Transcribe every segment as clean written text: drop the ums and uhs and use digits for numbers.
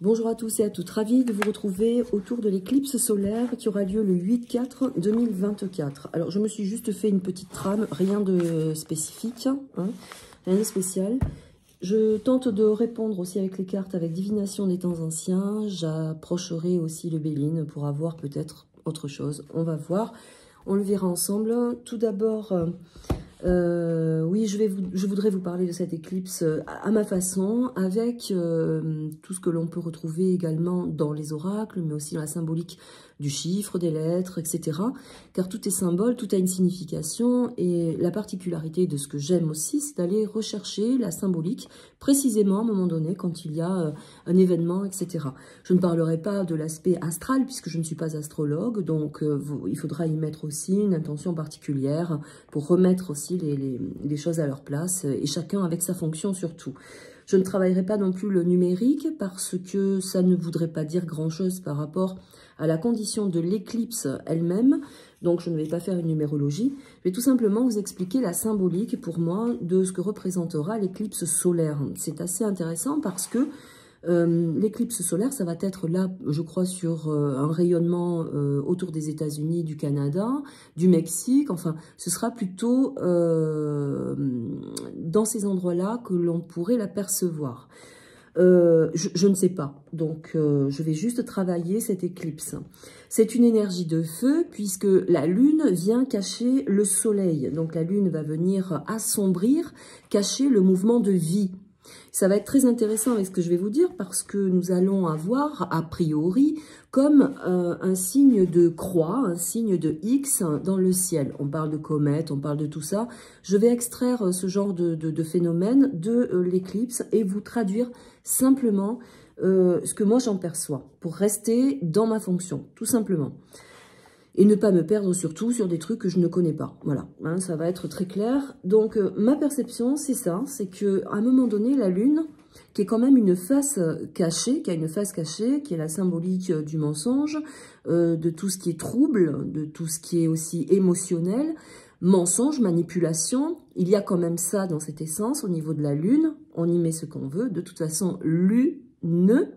Bonjour à tous et à toutes, ravi de vous retrouver autour de l'éclipse solaire qui aura lieu le 8/4/2024. Alors je me suis juste fait une petite trame, rien de spécifique, hein, rien de spécial. Je tente de répondre aussi avec les cartes avec divination des temps anciens. J'approcherai aussi le Béline pour avoir peut-être autre chose. On va voir, on le verra ensemble. Tout d'abord... oui, je voudrais vous parler de cette éclipse à ma façon, avec tout ce que l'on peut retrouver également dans les oracles, mais aussi dans la symbolique du chiffre, des lettres, etc. Car tout est symbole, tout a une signification, et la particularité de ce que j'aime aussi, c'est d'aller rechercher la symbolique, précisément à un moment donné, quand il y a un événement, etc. Je ne parlerai pas de l'aspect astral, puisque je ne suis pas astrologue, donc il faudra y mettre aussi une intention particulière pour remettre aussi les choses à leur place, et chacun avec sa fonction surtout. Je ne travaillerai pas non plus le numérique parce que ça ne voudrait pas dire grand-chose par rapport à la condition de l'éclipse elle-même. Donc je ne vais pas faire une numérologie. Je vais tout simplement vous expliquer la symbolique pour moi de ce que représentera l'éclipse solaire. C'est assez intéressant parce que l'éclipse solaire, ça va être là, je crois, sur un rayonnement autour des États-Unis, du Canada, du Mexique. Enfin, ce sera plutôt dans ces endroits-là que l'on pourrait l'apercevoir. Je ne sais pas, donc je vais juste travailler cette éclipse. C'est une énergie de feu puisque la lune vient cacher le soleil. Donc la lune va venir assombrir, cacher le mouvement de vie. Ça va être très intéressant avec ce que je vais vous dire parce que nous allons avoir, a priori, comme un signe de croix, un signe de X dans le ciel. On parle de comètes, on parle de tout ça. Je vais extraire ce genre de phénomène de l'éclipse et vous traduire simplement ce que moi j'en perçois pour rester dans ma fonction, tout simplement. Et ne pas me perdre surtout sur des trucs que je ne connais pas. Voilà, hein, ça va être très clair. Donc, ma perception, c'est ça, c'est qu'à un moment donné, la Lune, qui est quand même une face cachée, qui a une face cachée, qui est la symbolique du mensonge, de tout ce qui est trouble, de tout ce qui est aussi émotionnel, mensonge, manipulation, il y a quand même ça dans cette essence au niveau de la Lune, on y met ce qu'on veut. De toute façon, lune,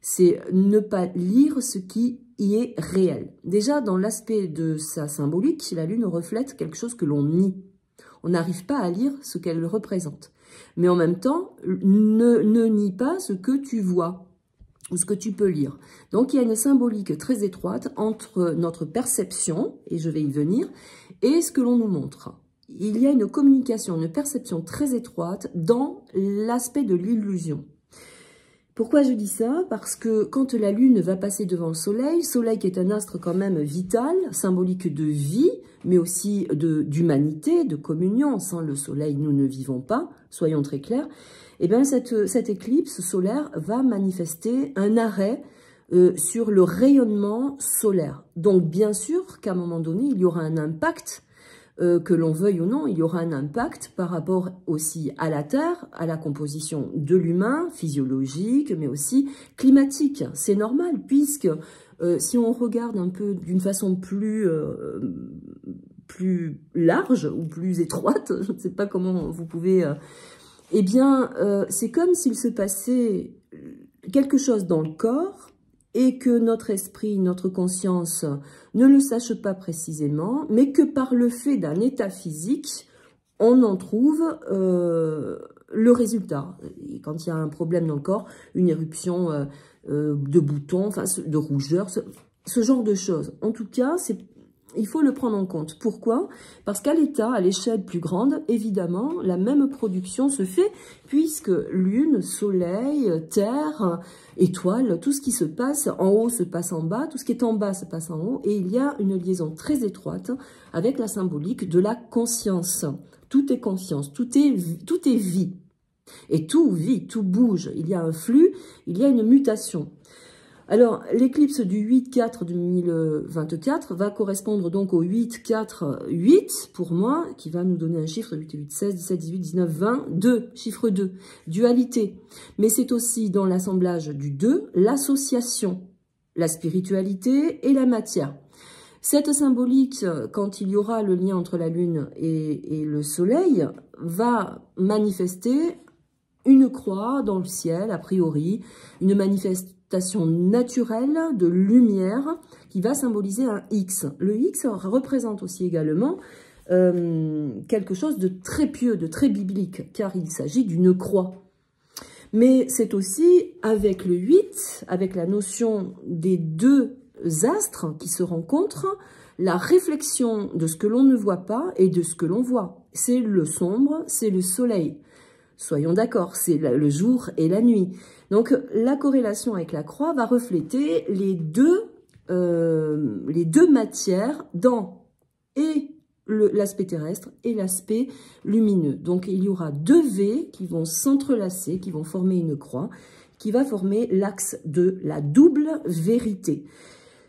c'est ne pas lire ce qui y est réel. Déjà, dans l'aspect de sa symbolique, la Lune reflète quelque chose que l'on nie. On n'arrive pas à lire ce qu'elle représente. Mais en même temps, ne nie pas ce que tu vois ou ce que tu peux lire. Donc, il y a une symbolique très étroite entre notre perception, et je vais y venir, et ce que l'on nous montre. Il y a une communication, une perception très étroite dans l'aspect de l'illusion. Pourquoi je dis ça? Parce que quand la Lune va passer devant le Soleil qui est un astre quand même vital, symbolique de vie, mais aussi d'humanité, de communion. Sans le Soleil, nous ne vivons pas, soyons très clairs. Et bien, cette éclipse solaire va manifester un arrêt sur le rayonnement solaire. Donc, bien sûr qu'à un moment donné, il y aura un impact, que l'on veuille ou non, il y aura un impact par rapport aussi à la Terre, à la composition de l'humain, physiologique, mais aussi climatique. C'est normal, puisque si on regarde un peu d'une façon plus large ou plus étroite, je ne sais pas comment vous pouvez... eh bien, c'est comme s'il se passait quelque chose dans le corps, et que notre esprit, notre conscience ne le sache pas précisément, mais que par le fait d'un état physique, on en trouve le résultat. Et quand il y a un problème dans le corps, une éruption de boutons, enfin de rougeur, ce genre de choses. En tout cas, il faut le prendre en compte. Pourquoi? Parce qu'à l'état, à l'échelle plus grande, évidemment, la même production se fait, puisque Lune, Soleil, Terre, étoiles, tout ce qui se passe en haut se passe en bas, tout ce qui est en bas se passe en haut, et il y a une liaison très étroite avec la symbolique de la conscience. Tout est conscience, tout est vie. Et tout vit, tout bouge. Il y a un flux, il y a une mutation. Alors, l'éclipse du 8/4/2024 va correspondre donc au 8/4/8 pour moi, qui va nous donner un chiffre 8, 8, 16, 17, 18, 19, 20, 2, chiffre 2, dualité. Mais c'est aussi dans l'assemblage du 2, l'association, la spiritualité et la matière. Cette symbolique, quand il y aura le lien entre la Lune et le Soleil, va manifester une croix dans le ciel, a priori, une manifestation naturelle de lumière qui va symboliser un X. Le X représente aussi également quelque chose de très pieux, de très biblique, car il s'agit d'une croix. Mais c'est aussi avec le 8, avec la notion des deux astres qui se rencontrent, la réflexion de ce que l'on ne voit pas et de ce que l'on voit. C'est le sombre, c'est le soleil. Soyons d'accord, c'est le jour et la nuit. Donc la corrélation avec la croix va refléter les deux matières dans l'aspect terrestre et l'aspect lumineux. Donc il y aura deux V qui vont s'entrelacer, qui vont former une croix, qui va former l'axe de la double vérité.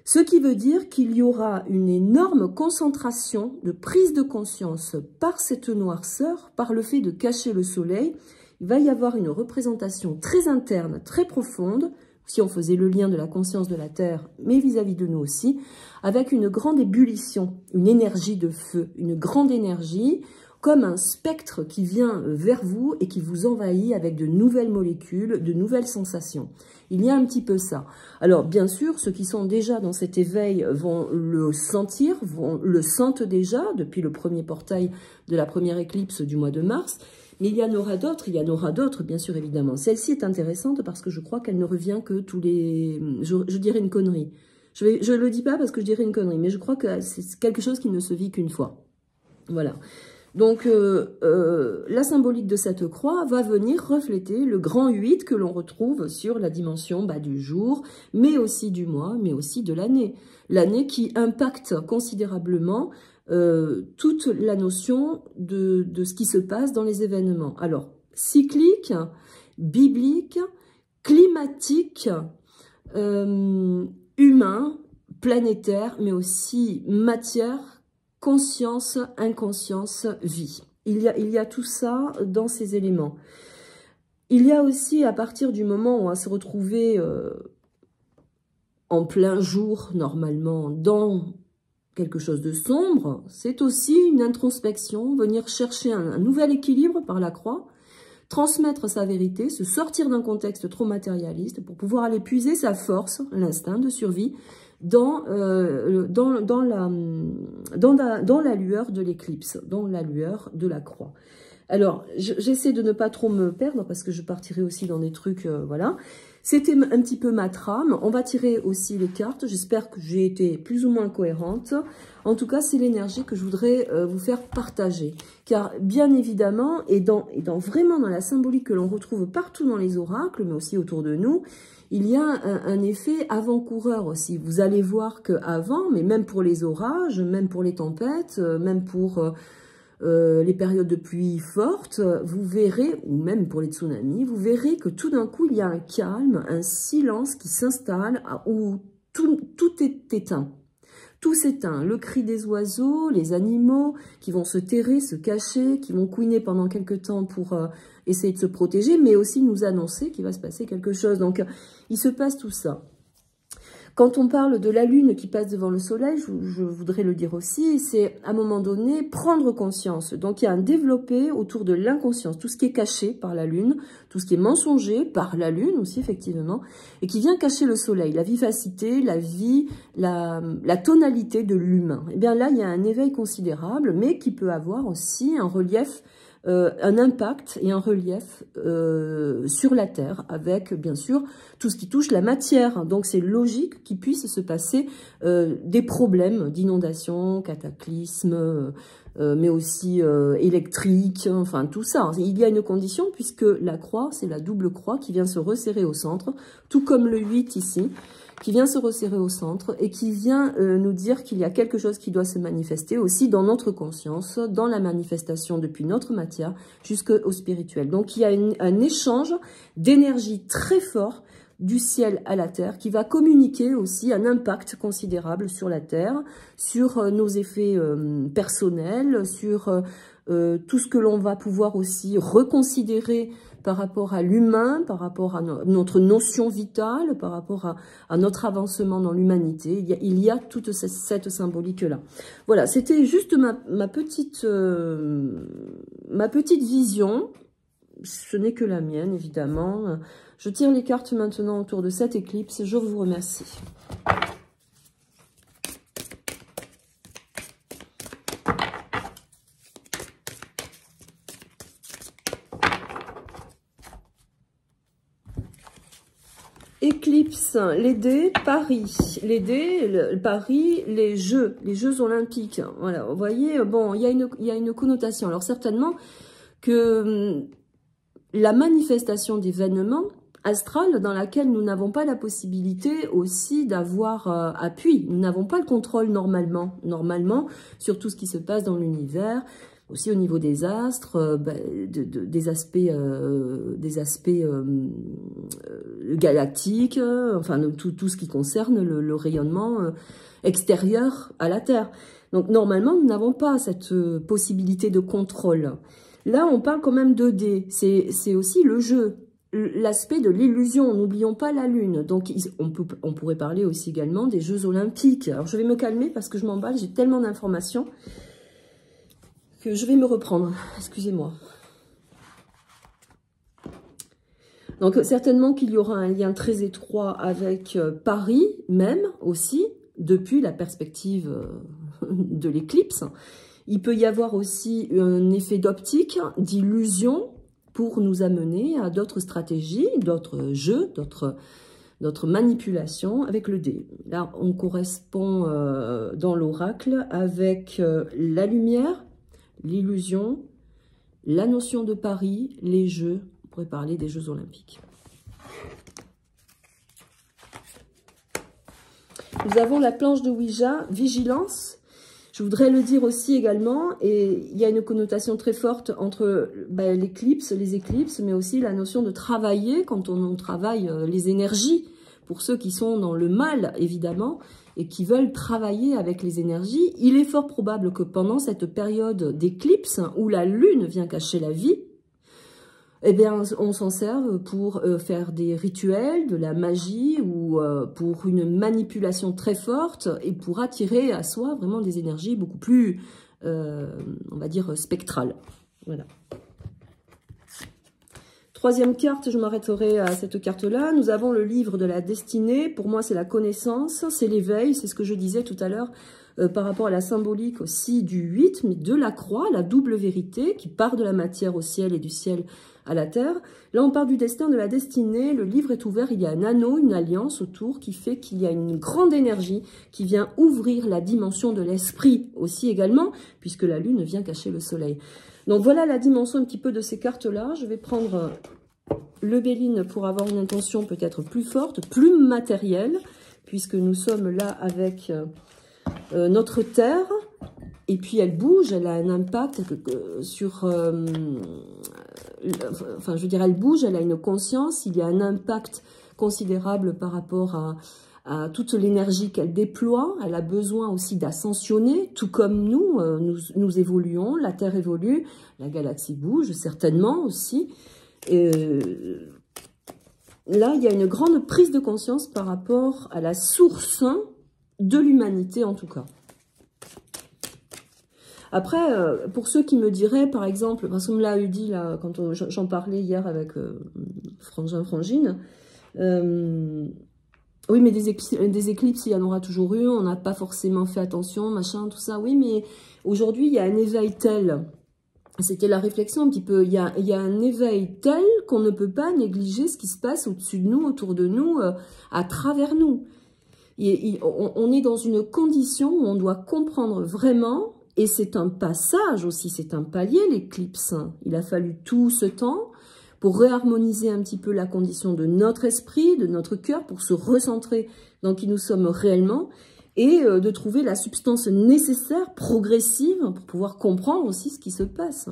Ce qui veut dire qu'il y aura une énorme concentration de prise de conscience par cette noirceur, par le fait de cacher le soleil. Il va y avoir une représentation très interne, très profonde, si on faisait le lien de la conscience de la Terre, mais vis-à-vis de nous aussi, avec une grande ébullition, une énergie de feu, une grande énergie, comme un spectre qui vient vers vous et qui vous envahit avec de nouvelles molécules, de nouvelles sensations. Il y a un petit peu ça. Alors, bien sûr, ceux qui sont déjà dans cet éveil vont le sentir, le sentent déjà depuis le premier portail de la première éclipse du mois de mars. Mais il y en aura d'autres, bien sûr, évidemment. Celle-ci est intéressante parce que je crois qu'elle ne revient que tous les... Je dirais une connerie. Je le dis pas parce que je dirais une connerie, mais je crois que c'est quelque chose qui ne se vit qu'une fois. Voilà. Donc, la symbolique de cette croix va venir refléter le grand 8 que l'on retrouve sur la dimension du jour, mais aussi du mois, mais aussi de l'année. L'année qui impacte considérablement toute la notion de ce qui se passe dans les événements. Alors, cyclique, biblique, climatique, humain, planétaire, mais aussi matière, conscience, inconscience, vie. Il y a tout ça dans ces éléments. Il y a aussi, à partir du moment où on va se retrouver en plein jour, normalement, dans quelque chose de sombre, c'est aussi une introspection, venir chercher un nouvel équilibre par la croix, transmettre sa vérité, se sortir d'un contexte trop matérialiste pour pouvoir aller puiser sa force, l'instinct de survie, dans la lueur de l'éclipse, dans la lueur de la croix. Alors, j'essaie de ne pas trop me perdre parce que je partirai aussi dans des trucs, voilà. C'était un petit peu ma trame. On va tirer aussi les cartes. J'espère que j'ai été plus ou moins cohérente. En tout cas, c'est l'énergie que je voudrais vous faire partager. Car bien évidemment, vraiment dans la symbolique que l'on retrouve partout dans les oracles, mais aussi autour de nous, il y a un effet avant-coureur aussi. Vous allez voir qu'avant, mais même pour les orages, même pour les tempêtes, même pour les périodes de pluie fortes, vous verrez, ou même pour les tsunamis, vous verrez que tout d'un coup, il y a un calme, un silence qui s'installe où tout est éteint. Tout s'éteint, le cri des oiseaux, les animaux qui vont se terrer, se cacher, qui vont couiner pendant quelques temps pour essayer de se protéger, mais aussi nous annoncer qu'il va se passer quelque chose. Donc, il se passe tout ça. Quand on parle de la lune qui passe devant le soleil, je voudrais le dire aussi, c'est à un moment donné prendre conscience. Donc il y a un développé autour de l'inconscience, tout ce qui est caché par la lune, tout ce qui est mensonger par la lune aussi effectivement, et qui vient cacher le soleil, la vivacité, la vie, la tonalité de l'humain. Et bien là, il y a un éveil considérable, mais qui peut avoir aussi un relief, un impact et un relief sur la Terre, avec bien sûr tout ce qui touche la matière. Donc c'est logique qu'il puisse se passer des problèmes d'inondation, cataclysmes, mais aussi électriques, enfin tout ça. Il y a une condition puisque la croix, c'est la double croix qui vient se resserrer au centre, tout comme le 8 ici, qui vient se resserrer au centre et qui vient nous dire qu'il y a quelque chose qui doit se manifester aussi dans notre conscience, dans la manifestation depuis notre matière jusqu'au spirituel. Donc il y a un échange d'énergie très fort du ciel à la terre qui va communiquer aussi un impact considérable sur la terre, sur nos effets personnels, sur tout ce que l'on va pouvoir aussi reconsidérer par rapport à l'humain, par rapport à notre notion vitale, par rapport à notre avancement dans l'humanité. Il y a toute cette symbolique-là. Voilà, c'était juste ma petite vision ce n'est que la mienne, évidemment. Je tire les cartes maintenant autour de cette éclipse. Je vous remercie. Éclipse, les dés, Paris. Les dés, Paris, les Jeux olympiques. Voilà, vous voyez, bon, il y a une connotation. Alors certainement que la manifestation d'événements astrales dans laquelle nous n'avons pas la possibilité aussi d'avoir appui. Nous n'avons pas le contrôle normalement sur tout ce qui se passe dans l'univers. Aussi au niveau des astres, des aspects galactiques, enfin tout ce qui concerne le rayonnement extérieur à la Terre. Donc normalement, nous n'avons pas cette possibilité de contrôle. Là, on parle quand même 2D. C'est aussi le jeu, l'aspect de l'illusion. N'oublions pas la Lune. Donc on pourrait parler aussi également des Jeux olympiques. Alors je vais me calmer parce que je m'emballe, j'ai tellement d'informations que je vais me reprendre, excusez-moi. Donc certainement qu'il y aura un lien très étroit avec Paris même aussi, depuis la perspective de l'éclipse. Il peut y avoir aussi un effet d'optique, d'illusion, pour nous amener à d'autres stratégies, d'autres jeux, d'autres manipulations avec le dé. Là, on correspond dans l'oracle avec la lumière, l'illusion, la notion de Paris, les jeux, on pourrait parler des Jeux olympiques. Nous avons la planche de Ouija, vigilance. Je voudrais le dire aussi également, et il y a une connotation très forte entre l'éclipse, les éclipses, mais aussi la notion de travailler, quand on travaille les énergies, pour ceux qui sont dans le mal, évidemment, et qui veulent travailler avec les énergies. Il est fort probable que pendant cette période d'éclipse, où la Lune vient cacher la vie, eh bien, on s'en serve pour faire des rituels, de la magie, ou pour une manipulation très forte, et pour attirer à soi vraiment des énergies beaucoup plus, on va dire, spectrales. Voilà. Troisième carte, je m'arrêterai à cette carte-là. Nous avons le livre de la destinée. Pour moi, c'est la connaissance, c'est l'éveil. C'est ce que je disais tout à l'heure par rapport à la symbolique aussi du 8, mais de la croix, la double vérité qui part de la matière au ciel et du ciel à la terre. Là, on part du destin, de la destinée. Le livre est ouvert. Il y a un anneau, une alliance autour qui fait qu'il y a une grande énergie qui vient ouvrir la dimension de l'esprit aussi également, puisque la lune vient cacher le soleil. Donc voilà la dimension un petit peu de ces cartes-là. Je vais prendre le Béline pour avoir une intention peut-être plus forte, plus matérielle, puisque nous sommes là avec notre Terre. Et puis elle bouge, elle a un impact sur... enfin, je veux dire, elle bouge, elle a une conscience, il y a un impact considérable par rapport à toute l'énergie qu'elle déploie. Elle a besoin aussi d'ascensionner, tout comme nous évoluons, la Terre évolue, la galaxie bouge certainement aussi. Là, il y a une grande prise de conscience par rapport à la source de l'humanité en tout cas. Après, pour ceux qui me diraient, par exemple, parce qu'on me l'a eu dit là, quand j'en parlais hier avec Frangin Frangine, oui, mais des éclipses, il y en aura toujours eu, on n'a pas forcément fait attention, machin, tout ça. Oui, mais aujourd'hui, il y a un éveil tel, c'était la réflexion un petit peu, il y a un éveil tel qu'on ne peut pas négliger ce qui se passe au-dessus de nous, autour de nous, à travers nous. On est dans une condition où on doit comprendre vraiment, et c'est un passage aussi, c'est un palier l'éclipse. Il a fallu tout ce temps pour réharmoniser un petit peu la condition de notre esprit, de notre cœur, pour se recentrer dans qui nous sommes réellement, et de trouver la substance nécessaire, progressive, pour pouvoir comprendre aussi ce qui se passe.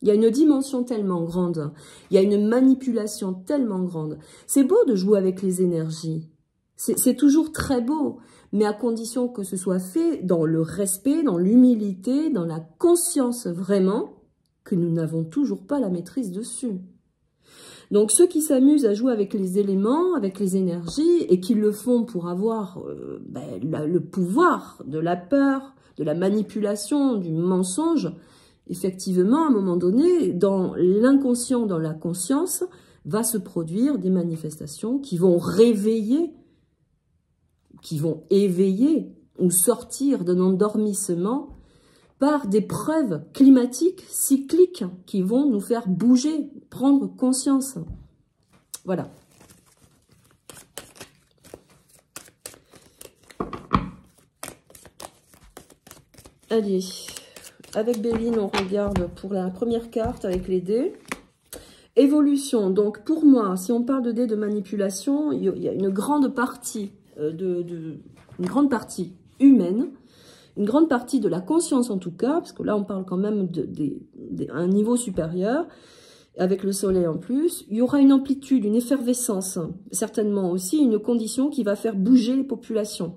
Il y a une dimension tellement grande, il y a une manipulation tellement grande. C'est beau de jouer avec les énergies, c'est toujours très beau, mais à condition que ce soit fait dans le respect, dans l'humilité, dans la conscience vraiment que nous n'avons toujours pas la maîtrise dessus. Donc ceux qui s'amusent à jouer avec les éléments, avec les énergies, et qui le font pour avoir le pouvoir de la peur, de la manipulation, du mensonge, effectivement, à un moment donné, dans l'inconscient, dans la conscience, va se produire des manifestations qui vont réveiller, qui vont éveiller ou sortir d'un endormissement par des preuves climatiques, cycliques, qui vont nous faire bouger, prendre conscience. Voilà. Allez, avec Béline, on regarde pour la première carte avec les dés. Évolution. Donc, pour moi, si on parle de dés de manipulation, il y a une grande partie, une grande partie humaine, une grande partie de la conscience en tout cas, parce que là, on parle quand même d'un niveau supérieur, avec le soleil en plus. Il y aura une amplitude, une effervescence, certainement aussi, une condition qui va faire bouger les populations.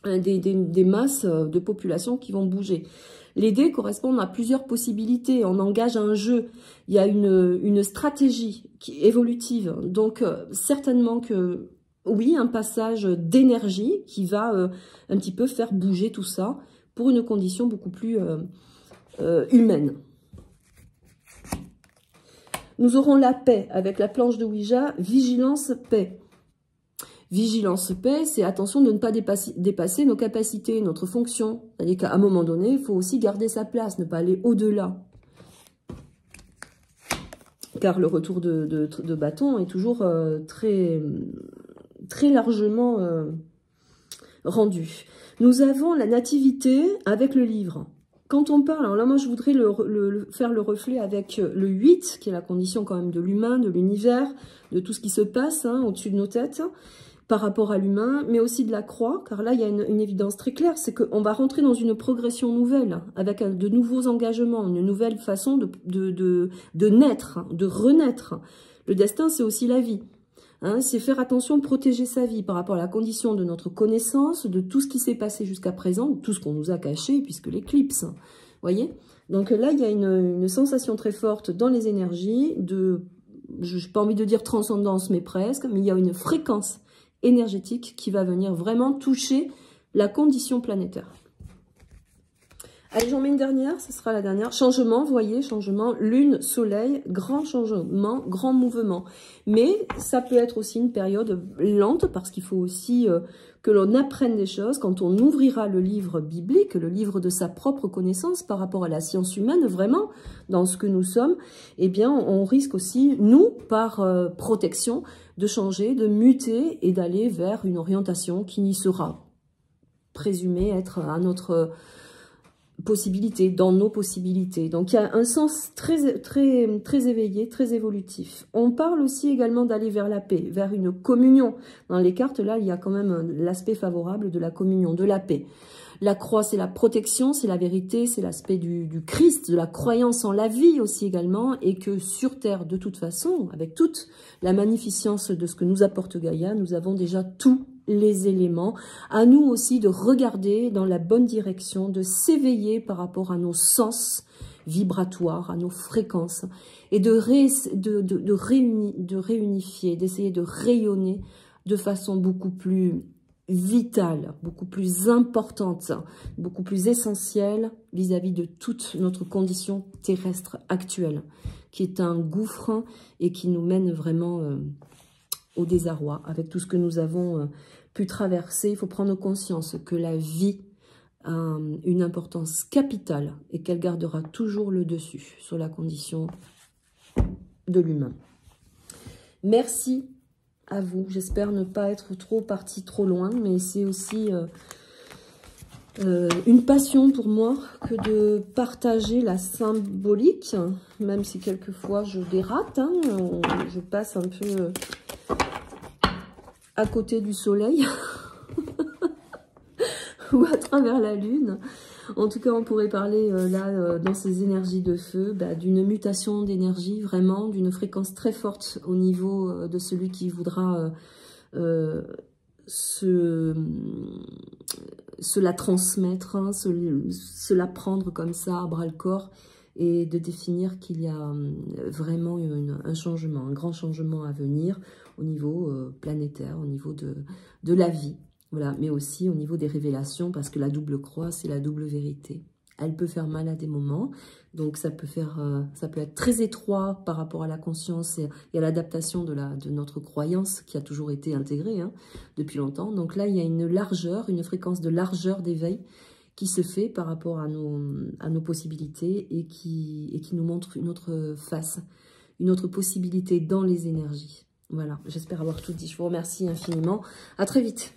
Des masses de population qui vont bouger. Les dés correspondent à plusieurs possibilités. On engage un jeu. Il y a une stratégie qui est évolutive. Donc, certainement que, oui, un passage d'énergie qui va un petit peu faire bouger tout ça pour une condition beaucoup plus humaine. Nous aurons la paix avec la planche de Ouija, vigilance, paix. Vigilance, paix, c'est attention de ne pas dépasser nos capacités, notre fonction. C'est-à-dire qu'à un moment donné, il faut aussi garder sa place, ne pas aller au-delà. Car le retour de bâton est toujours très largement rendu. Nous avons la nativité avec le livre. Quand on parle, alors là moi je voudrais faire le reflet avec le 8, qui est la condition quand même de l'humain, de l'univers, de tout ce qui se passe au-dessus de nos têtes, par rapport à l'humain, mais aussi de la croix, car là, il y a une évidence très claire, c'est qu'on va rentrer dans une progression nouvelle, avec de nouveaux engagements, une nouvelle façon de naître, de renaître. Le destin, c'est aussi la vie. C'est faire attention, protéger sa vie par rapport à la condition de notre connaissance, de tout ce qui s'est passé jusqu'à présent, tout ce qu'on nous a caché, puisque l'éclipse, vous voyez. Donc là, il y a une sensation très forte dans les énergies, je n'ai pas envie de dire transcendance, mais presque, mais il y a une fréquence énergétique qui va venir vraiment toucher la condition planétaire. Allez, j'en mets une dernière, ce sera la dernière. Changement, vous voyez, changement, lune, soleil, grand changement, grand mouvement. Mais ça peut être aussi une période lente parce qu'il faut aussi que l'on apprenne des choses. Quand on ouvrira le livre biblique, le livre de sa propre connaissance par rapport à la science humaine, vraiment, dans ce que nous sommes, eh bien, on risque aussi, nous, par protection, de changer, de muter et d'aller vers une orientation qui n'y sera présumée être à notre possibilité, dans nos possibilités. Donc il y a un sens très éveillé, très évolutif. On parle aussi également d'aller vers la paix, vers une communion. Dans les cartes, là, il y a quand même l'aspect favorable de la communion, de la paix. La croix, c'est la protection, c'est la vérité, c'est l'aspect du Christ, de la croyance en la vie aussi également, et que sur Terre, de toute façon, avec toute la magnificence de ce que nous apporte Gaïa, nous avons déjà tous les éléments. À nous aussi de regarder dans la bonne direction, de s'éveiller par rapport à nos sens vibratoires, à nos fréquences, et de réunifier, d'essayer de rayonner de façon beaucoup plus vitale, beaucoup plus importante, beaucoup plus essentielle vis-à-vis de toute notre condition terrestre actuelle, qui est un gouffre et qui nous mène vraiment au désarroi. Avec tout ce que nous avons pu traverser, il faut prendre conscience que la vie a une importance capitale et qu'elle gardera toujours le dessus sur la condition de l'humain. Merci à vous. J'espère ne pas être partie trop loin, mais c'est aussi une passion pour moi que de partager la symbolique, même si quelquefois je dérate, je passe un peu à côté du soleil ou à travers la lune. En tout cas, on pourrait parler là, dans ces énergies de feu, d'une mutation d'énergie, vraiment, d'une fréquence très forte au niveau de celui qui voudra se la transmettre, se la prendre comme ça à bras-le-corps, et de définir qu'il y a vraiment un changement, un grand changement à venir au niveau planétaire, au niveau de la vie. Voilà, mais aussi au niveau des révélations, parce que la double croix, c'est la double vérité. elle peut faire mal à des moments. Donc ça peut être très étroit par rapport à la conscience et à l'adaptation de notre croyance qui a toujours été intégrée depuis longtemps. Donc là, il y a une largeur, une fréquence de largeur d'éveil qui se fait par rapport à nos possibilités et qui nous montre une autre face, une autre possibilité dans les énergies. Voilà, j'espère avoir tout dit. Je vous remercie infiniment. À très vite.